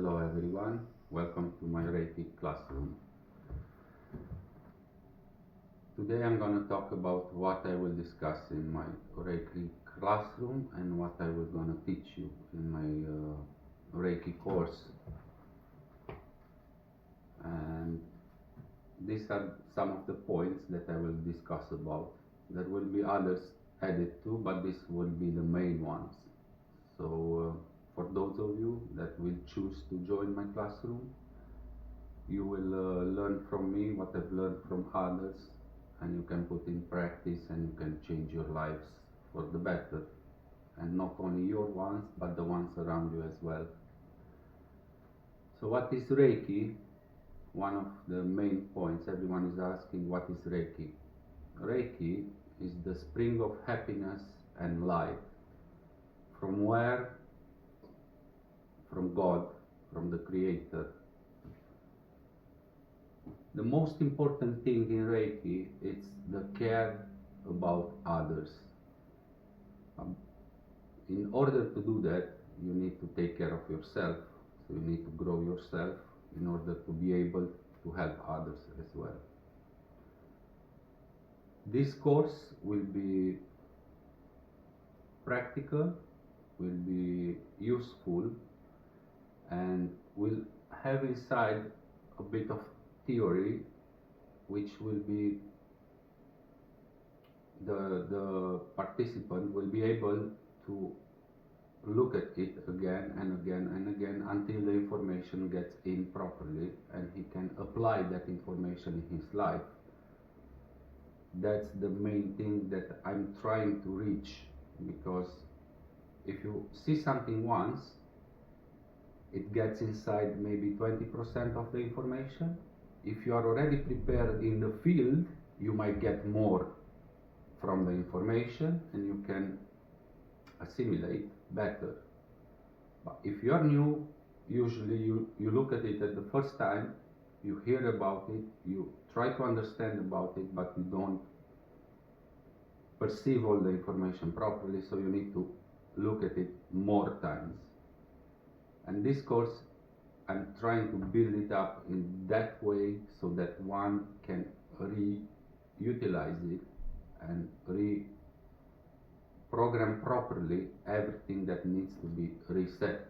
Hello everyone, welcome to my Reiki classroom. Today I'm going to talk about what I will discuss in my Reiki classroom and what I will going to teach you in my Reiki course. And these are some of the points that I will discuss about. There will be others added too, but this will be the main ones. So for those of you that will choose to join my classroom, you will learn from me what I've learned from others, and you can put in practice and you can change your lives for the better, and not only your ones but the ones around you as well. So what is Reiki? One of the main points everyone is asking, what is Reiki? Reiki is the spring of happiness and light. From where? From God, from the Creator. The most important thing in Reiki is the care about others. In order to do that, you need to take care of yourself. So you need to grow yourself in order to be able to help others as well. This course will be practical, will be useful, and will have inside a bit of theory, which will be the participant will be able to look at it again and again and again until the information gets in properly and he can apply that information in his life. That's the main thing that I'm trying to reach, because if you see something once, it gets inside maybe 20% of the information. If you are already prepared in the field, you might get more from the information and you can assimilate better. But if you are new, usually you look at it at the first time, you hear about it, you try to understand about it, but you don't perceive all the information properly, so you need to look at it more times. And this course, I'm trying to build it up in that way so that one can reutilize it and reprogram properly everything that needs to be reset.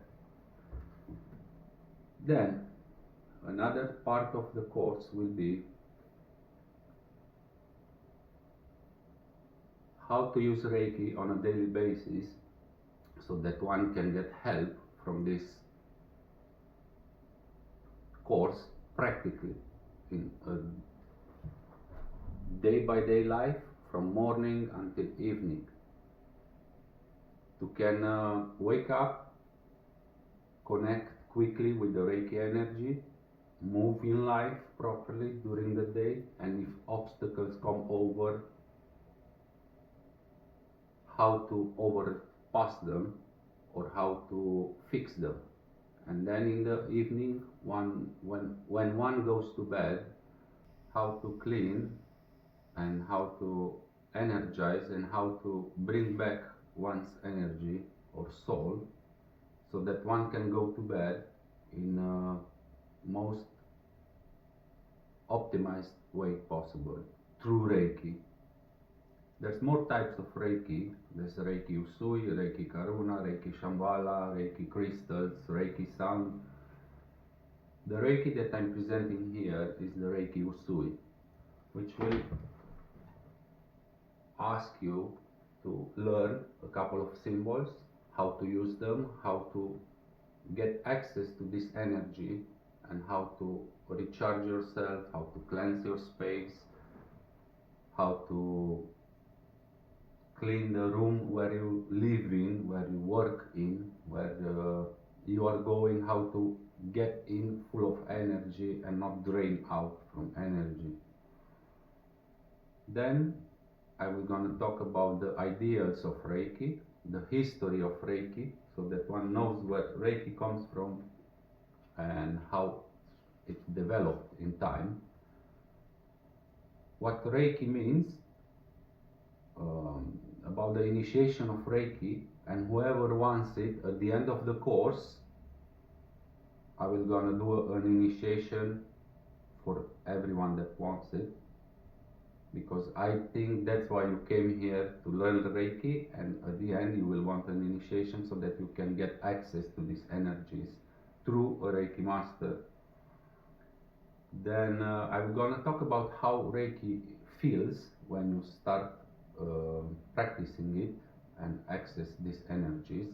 Then another part of the course will be how to use Reiki on a daily basis so that one can get help from this course practically in a day-by-day life from morning until evening. You can wake up, connect quickly with the Reiki energy, move in life properly during the day, and if obstacles come over, how to overpass them or how to fix them. And then in the evening, when one goes to bed, how to clean and how to energize and how to bring back one's energy or soul so that one can go to bed in a most optimized way possible through Reiki. There's more types of Reiki. There's Reiki Usui, Reiki Karuna, Reiki Shambhala, Reiki Crystals, Reiki Sound. The Reiki that I'm presenting here is the Reiki Usui, which will ask you to learn a couple of symbols, how to use them, how to get access to this energy, and how to recharge yourself, how to cleanse your space, how to clean the room where you live in, where you work in, where you are going, how to get in full of energy and not drain out from energy. Then I will going to talk about the ideals of Reiki, the history of Reiki, so that one knows where Reiki comes from and how it developed in time. What Reiki means, about the initiation of Reiki, and whoever wants it at the end of the course, I will gonna do an initiation for everyone that wants it, because I think that's why you came here, to learn the Reiki, and at the end you will want an initiation so that you can get access to these energies through a Reiki master. Then I'm gonna talk about how Reiki feels when you start practicing it and access these energies.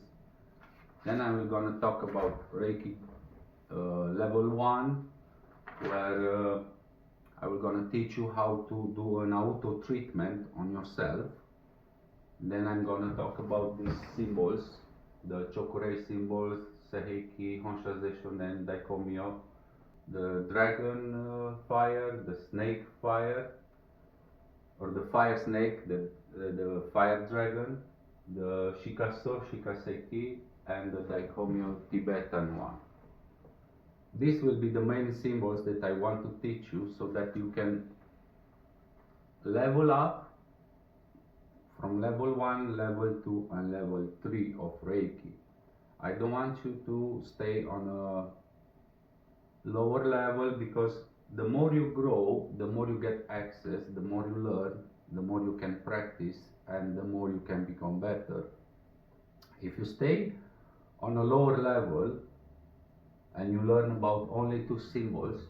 Then I'm gonna talk about Reiki level 1, where I will gonna teach you how to do an auto treatment on yourself. Then I'm gonna talk about these symbols, the Chokurei symbols, Seheiki, Honsha Shonen, Daikomyo, the dragon fire, the snake fire, or the fire snake, the fire dragon, the Shikaso, Shikaseki, and the Daikomyo Tibetan one. These will be the main symbols that I want to teach you so that you can level up from level 1, level 2, and level 3 of Reiki. I don't want you to stay on a lower level, because the more you grow, the more you get access, the more you learn, the more you can practice, and the more you can become better. If you stay on a lower level and you learn about only 2 symbols,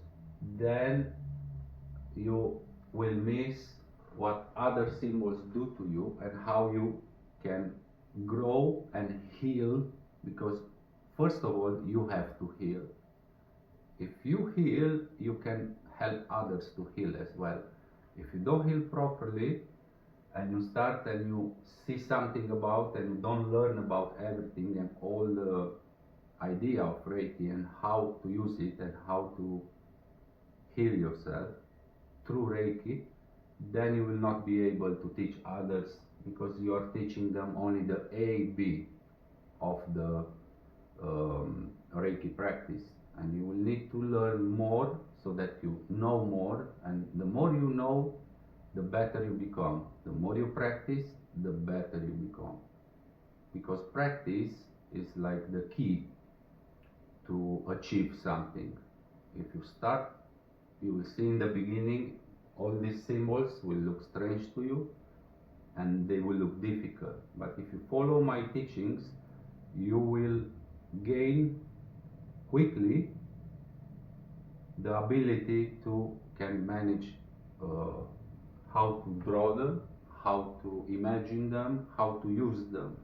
then you will miss what other symbols do to you and how you can grow and heal, because first of all you have to heal. If you heal, you can help others to heal as well. If you don't heal properly and you start and you see something about and you don't learn about everything and all the idea of Reiki and how to use it and how to heal yourself through Reiki, then you will not be able to teach others, because you are teaching them only the A, B of the Reiki practice, and you will need to learn more so that you know more, and the more you know, the better you become. The more you practice, the better you become, because practice is like the key to achieve something. If you start, you will see in the beginning all these symbols will look strange to you and they will look difficult, but if you follow my teachings, you will gain quickly the ability to can manage how to draw them, how to imagine them, how to use them,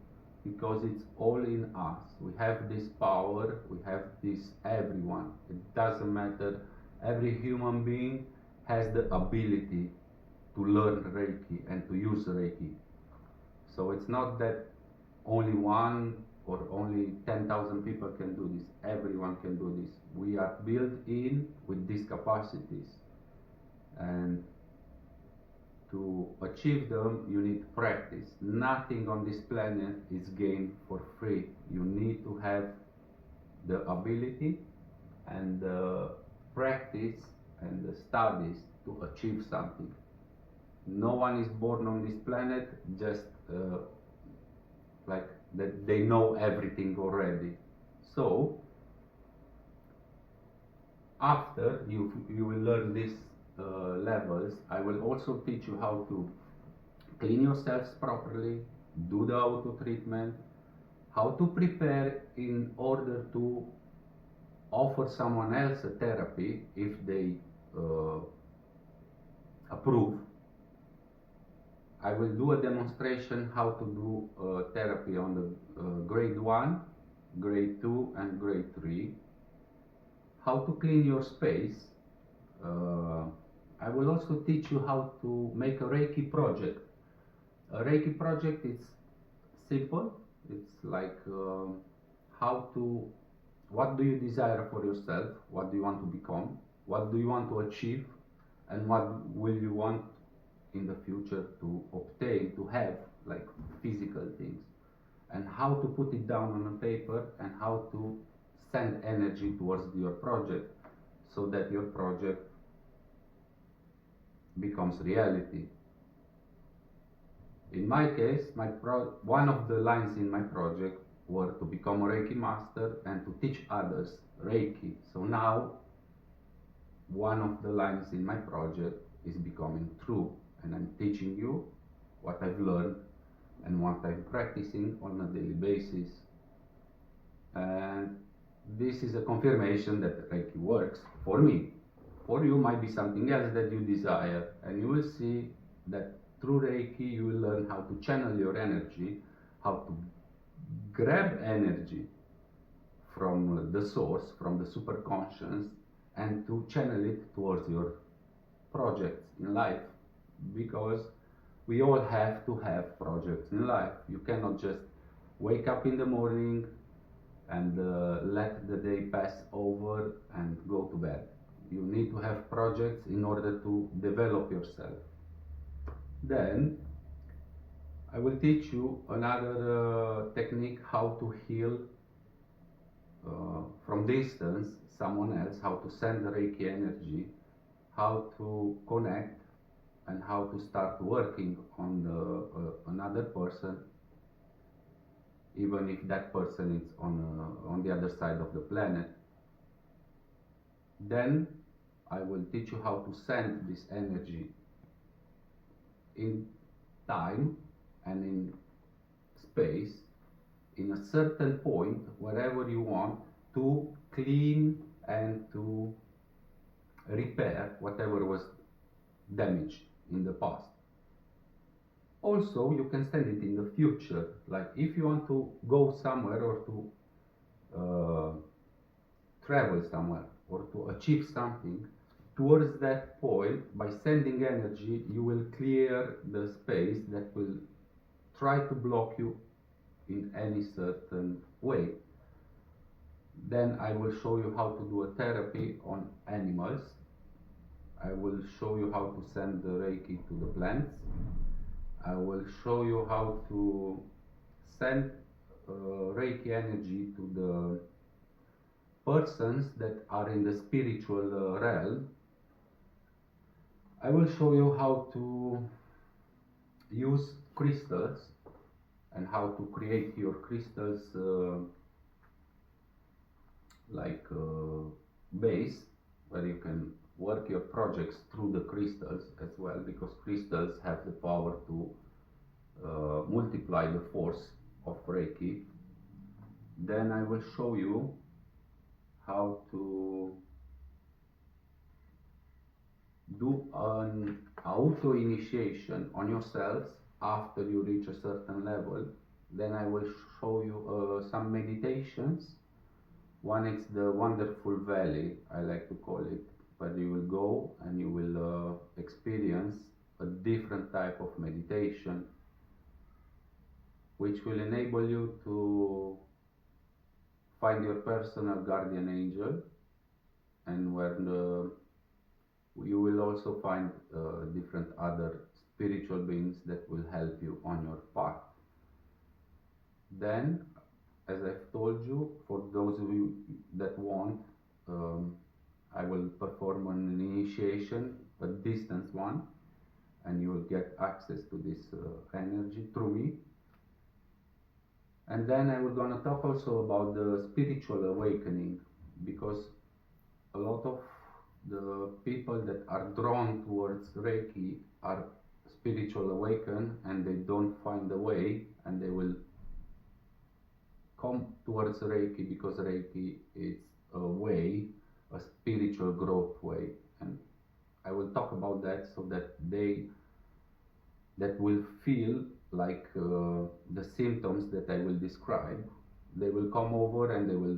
because it's all in us. We have this power, we have this, everyone. It doesn't matter, every human being has the ability to learn Reiki and to use Reiki. So it's not that only one or only 10,000 people can do this. Everyone can do this. We are built in with these capacities, and to achieve them you need practice. Nothing on this planet is gained for free. You need to have the ability and the practice and the studies to achieve something. No one is born on this planet just like that they know everything already. So after you will learn these levels, I will also teach you how to clean yourselves properly, do the auto treatment, how to prepare in order to offer someone else a therapy if they approve. I will do a demonstration how to do therapy on the grade 1, grade 2, and grade 3. How to clean your space. I will also teach you how to make a Reiki project. A Reiki project is simple. It's like what do you desire for yourself? What do you want to become? What do you want to achieve? And what will you want in the future to obtain, to have, like physical things? And how to put it down on a paper, and how to send energy towards your project so that your project becomes reality. In my case, one of the lines in my project were to become a Reiki master and to teach others Reiki. So now one of the lines in my project is becoming true, and I'm teaching you what I've learned and what I'm practicing on a daily basis. And this is a confirmation that Reiki works for me. For you might be something else that you desire, and you will see that through Reiki you will learn how to channel your energy, how to grab energy from the source, from the superconscious, and to channel it towards your projects in life, because we all have to have projects in life. You cannot just wake up in the morning and let the day pass over and go to bed. You need to have projects in order to develop yourself. Then I will teach you another technique, how to heal from distance someone else, how to send the Reiki energy, how to connect, and how to start working on another person, even if that person is on the other side of the planet. Then I will teach you how to send this energy in time and in space, in a certain point, wherever you want, to clean and to repair whatever was damaged in the past. Also, you can send it in the future, like if you want to go somewhere or to travel somewhere or to achieve something. Towards that point, by sending energy, you will clear the space that will try to block you in any certain way. Then I will show you how to do a therapy on animals. I will show you how to send the Reiki to the plants. I will show you how to send Reiki energy to the persons that are in the spiritual realm. I will show you how to use crystals and how to create your crystals base, where you can work your projects through the crystals as well, because crystals have the power to multiply the force of Reiki. Then I will show you how to do an auto initiation on yourselves after you reach a certain level. Then I will show you some meditations. One is the Wonderful Valley, I like to call it, where you will go and you will experience a different type of meditation, which will enable you to find your personal guardian angel, and where you will also find different other spiritual beings that will help you on your path. Then, as I've told you, for those of you that want, I will perform an initiation, a distance one, and you will get access to this energy through me. And then I was gonna talk also about the spiritual awakening, because a lot of the people that are drawn towards Reiki are spiritual awakened, and they don't find the way, and they will come towards Reiki because Reiki is a way, a spiritual growth way. And I will talk about that, so that that will feel like the symptoms that I will describe. They will come over and they will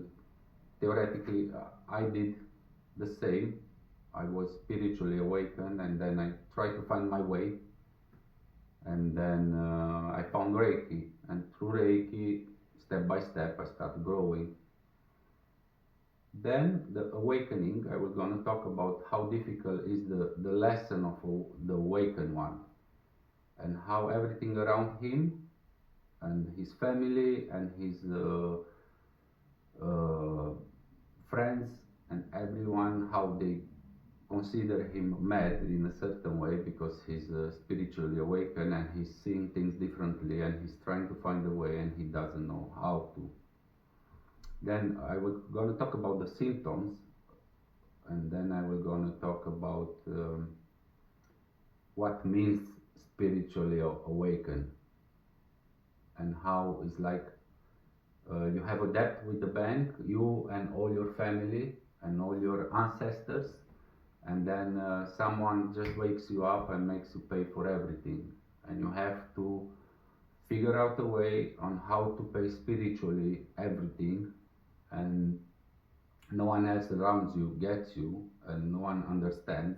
theoretically, I did the same. I was spiritually awakened, and then I tried to find my way, and then I found Reiki, and through Reiki, step by step, I started growing. Then the awakening, I was going to talk about how difficult is the lesson of the awakened one, and how everything around him and his family and his friends and everyone, how they consider him mad in a certain way, because he's spiritually awakened and he's seeing things differently, and he's trying to find a way and he doesn't know how to. Then I was going to talk about the symptoms, and then I was going to talk about what means spiritually awakened, and how it's like you have a debt with the bank, you and all your family and all your ancestors, and then someone just wakes you up and makes you pay for everything, and you have to figure out a way on how to pay spiritually everything, and no one else around you gets you, and no one understands,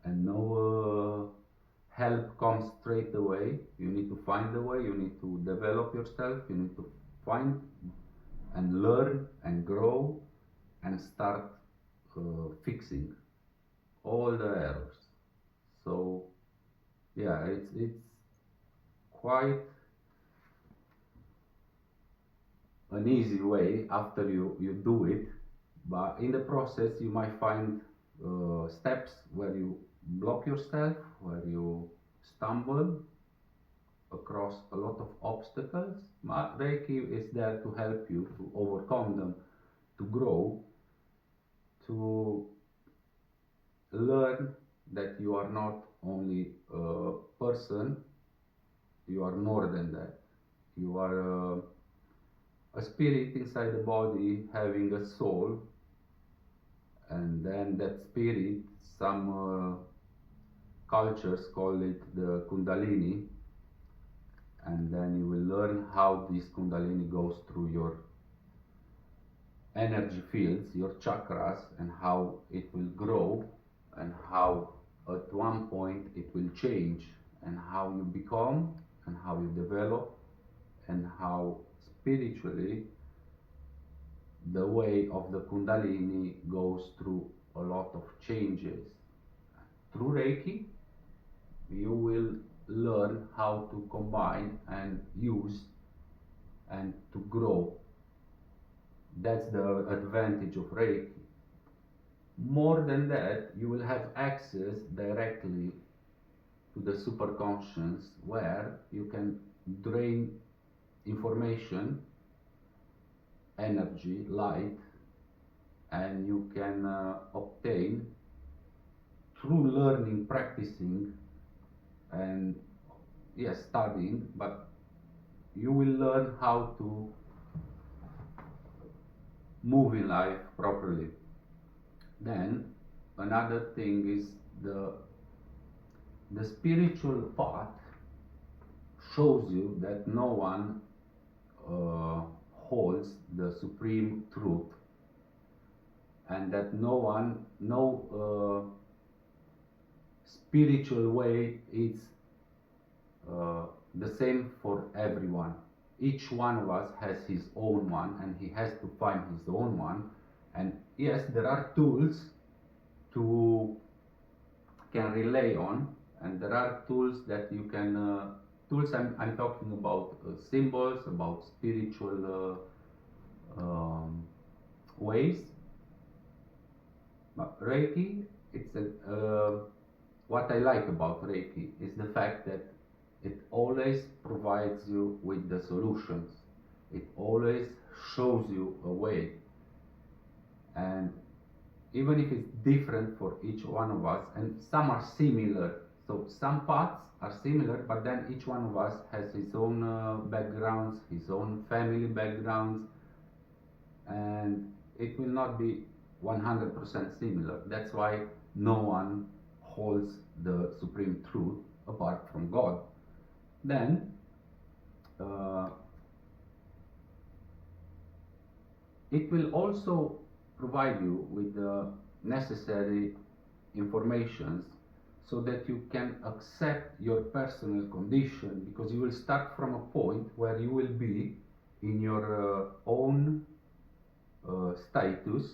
and no help comes straight away. You need to find a way, you need to develop yourself, you need to find and learn and grow and start fixing all the errors. So yeah, it's quite an easy way after you do it, but in the process you might find steps where you block yourself, where you stumble across a lot of obstacles. But Reiki is there to help you to overcome them, to grow, to learn that you are not only a person, you are more than that. You are a spirit inside the body having a soul, and then that spirit, some cultures call it the Kundalini, and then you will learn how this Kundalini goes through your energy fields, your chakras, and how it will grow, and how at one point it will change, and how you become, and how you develop, and how spiritually the way of the Kundalini goes through a lot of changes. Through Reiki, you will learn how to combine and use and to grow. That's the advantage of Reiki. More than that, you will have access directly to the superconscious, where you can drain information, energy, light, and you can obtain through learning, practicing, and yes, studying, but you will learn how to move in life properly. Then another thing is the spiritual path shows you that no one holds the supreme truth, and that no spiritual way is the same for everyone. Each one of us has his own one, and he has to find his own one. And yes, there are tools to can rely on, and there are tools that you can tools. I'm talking about symbols, about spiritual ways. But Reiki, what I like about Reiki is the fact that it always provides you with the solutions. It always shows you a way. And even if it's different for each one of us, and some are similar, so some paths are similar, but then each one of us has his own backgrounds, his own family backgrounds, and it will not be 100% similar. That's why no one holds the supreme truth apart from God. Then it will also provide you with the necessary informations so that you can accept your personal condition, because you will start from a point where you will be in your own status.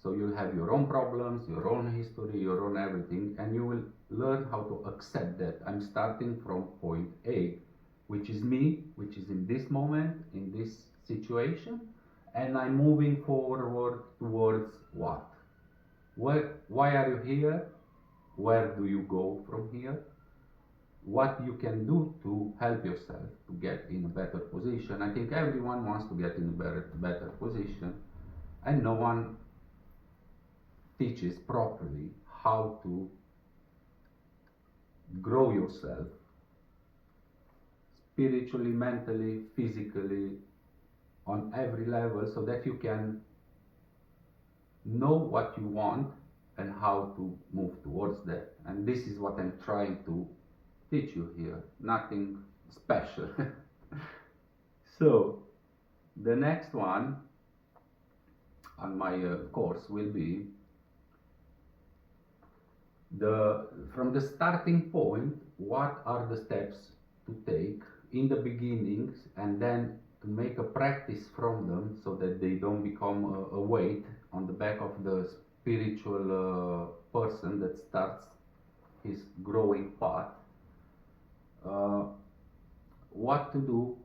So you'll have your own problems, your own history, your own everything, and you will learn how to accept that I'm starting from point A, which is me, which is in this moment, in this situation, and I'm moving forward towards what? Why are you here? Where do you go from here? what you can do to help yourself to get in a better position. I think everyone wants to get in a better position, and no one teaches properly how to grow yourself spiritually, mentally, physically, on every level, so that you can know what you want and how to move towards that. And this is what I'm trying to teach you here. Nothing special. So, the next one on my course will be from the starting point, what are the steps to take in the beginnings, and then to make a practice from them so that they don't become a weight on the back of the spiritual person that starts his growing path. What to do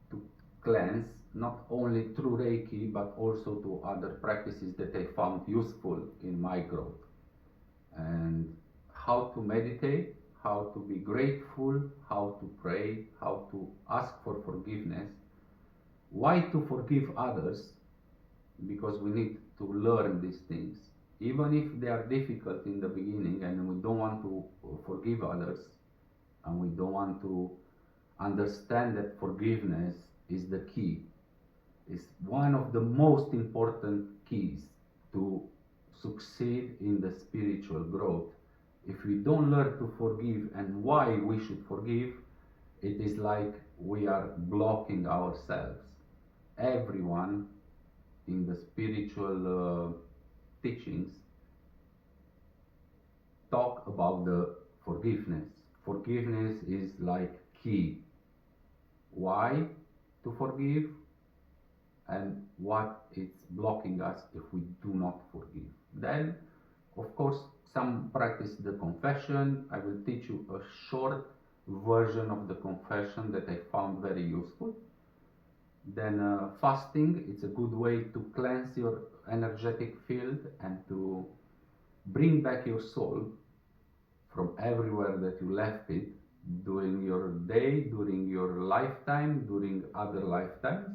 to cleanse, not only through Reiki but also to other practices that I found useful in my growth, and how to meditate, how to be grateful, how to pray, how to ask for forgiveness, why to forgive others, because we need to learn these things. Even if they are difficult in the beginning and we don't want to forgive others, and we don't want to understand that forgiveness is the key, is one of the most important keys to succeed in the spiritual growth. If we don't learn to forgive and why we should forgive, it is like we are blocking ourselves. Everyone in the spiritual teachings talk about the forgiveness. Forgiveness is like key. Why to forgive, and what is blocking us if we do not forgive. Then, of course, some practice the confession. I will teach you a short version of the confession that I found very useful. Then fasting, it's a good way to cleanse your energetic field and to bring back your soul from everywhere that you left it during your day, during your lifetime, during other lifetimes.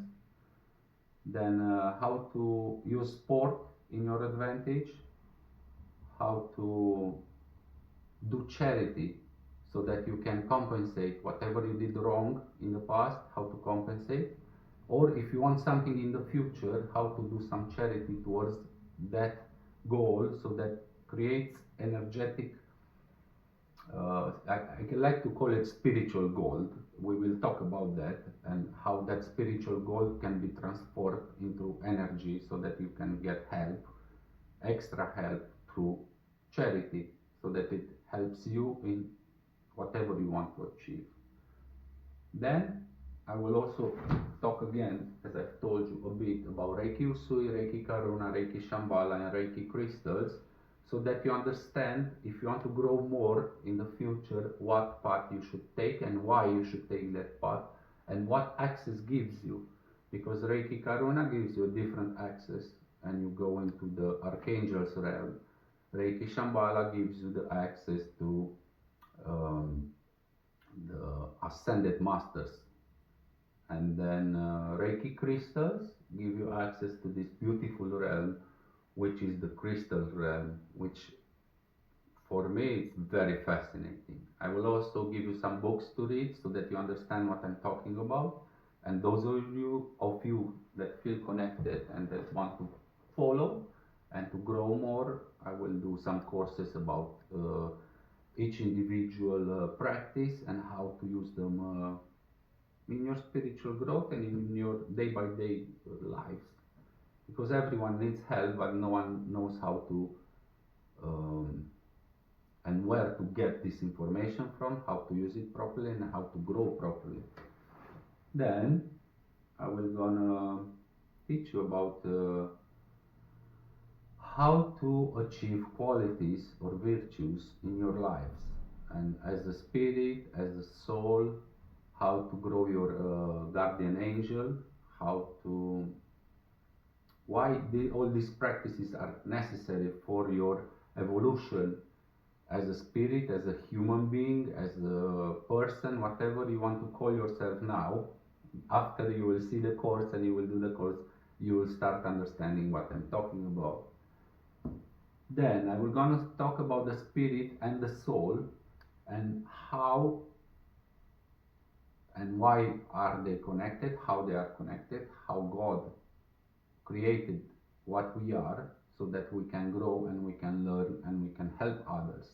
Then how to use sport in your advantage, how to do charity so that you can compensate whatever you did wrong in the past, how to compensate, or if you want something in the future, how to do some charity towards that goal, so that creates energetic, I like to call it spiritual gold. We will talk about that and how that spiritual gold can be transformed into energy so that you can get help, extra help through charity, so that it helps you in whatever you want to achieve. Then I will also talk again, as I've told you, a bit about Reiki Usui, Reiki Karuna, Reiki Shambhala, and Reiki crystals, so that you understand, if you want to grow more in the future, what path you should take and why you should take that path, and what access gives you. Because Reiki Karuna gives you a different access, and you go into the Archangel's realm. Reiki Shambhala gives you the access to the Ascended Masters. And then Reiki crystals give you access to this beautiful realm, which is the crystal realm, which for me it's very fascinating. I will also give you some books to read so that you understand what I'm talking about. And those of you that feel connected and that want to follow and to grow more, I will do some courses about each individual practice and how to use them in your spiritual growth and in your day by day lives. Because everyone needs help, but no one knows how to and where to get this information from, how to use it properly, and how to grow properly. Then I will gonna teach you about how to achieve qualities or virtues in your lives, and as a spirit, as a soul, how to grow your guardian angel, how to why all these practices are necessary for your evolution as a spirit, as a human being, as a person, whatever you want to call yourself now. After you will see the course and you will do the course, you will start understanding what I'm talking about. Then I will gonna talk about the spirit and the soul and how and why are they connected, how they are connected, how God created what we are so that we can grow and we can learn and we can help others.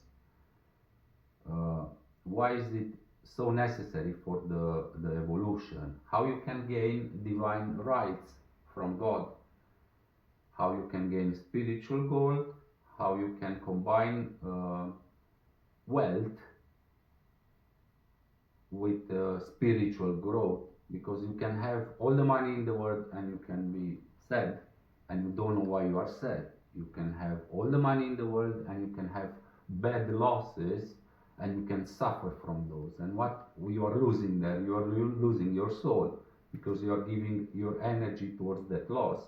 Why is it so necessary for the evolution? How you can gain divine rights from God, how you can gain spiritual gold, how you can combine wealth with spiritual growth, because you can have all the money in the world and you can be sad and you don't know why you are sad. You can have all the money in the world and you can have bad losses and you can suffer from those. And what you are losing there, you are losing your soul, because you are giving your energy towards that loss.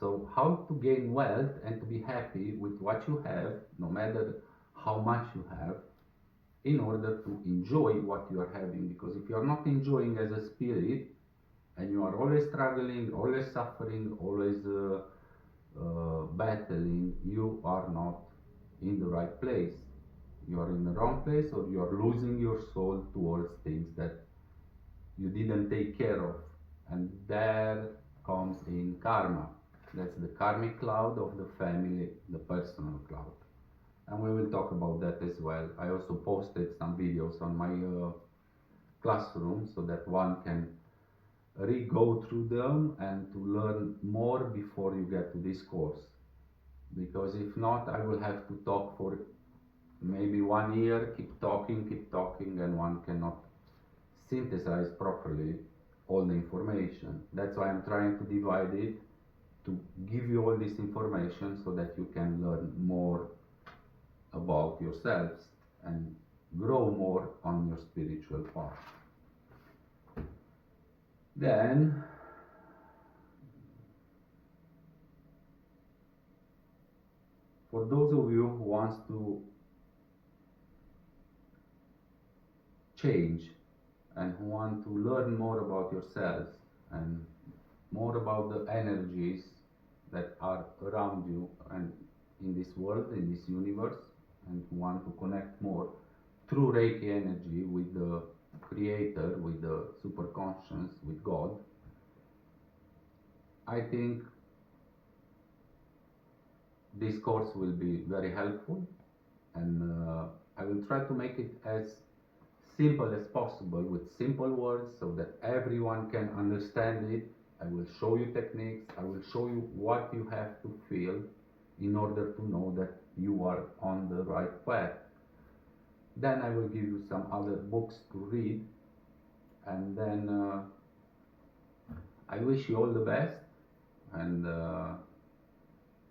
So how to gain wealth and to be happy with what you have, no matter how much you have, in order to enjoy what you are having. Because if you are not enjoying as a spirit and you are always struggling, always suffering, always battling, you are not in the right place. You are in the wrong place, or you are losing your soul towards things that you didn't take care of. And there comes in karma. That's the karmic cloud of the family, the personal cloud. And we will talk about that as well. I also posted some videos on my classroom so that one can re-go through them and to learn more before you get to this course. Because if not, I will have to talk for maybe 1 year, keep talking, and one cannot synthesize properly all the information. That's why I'm trying to divide it, to give you all this information so that you can learn more about yourselves and grow more on your spiritual path. Then for those of you who wants to change and who want to learn more about yourselves and more about the energies that are around you and in this world, in this universe, and who want to connect more through Reiki energy with the Creator, with the superconscious, with God, I think this course will be very helpful, and I will try to make it as simple as possible with simple words so that everyone can understand it. I will show you techniques, I will show you what you have to feel in order to know that you are on the right path. Then I will give you some other books to read, and then I wish you all the best, and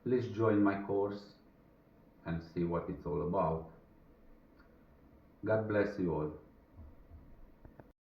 please join my course and see what it's all about. God bless you all.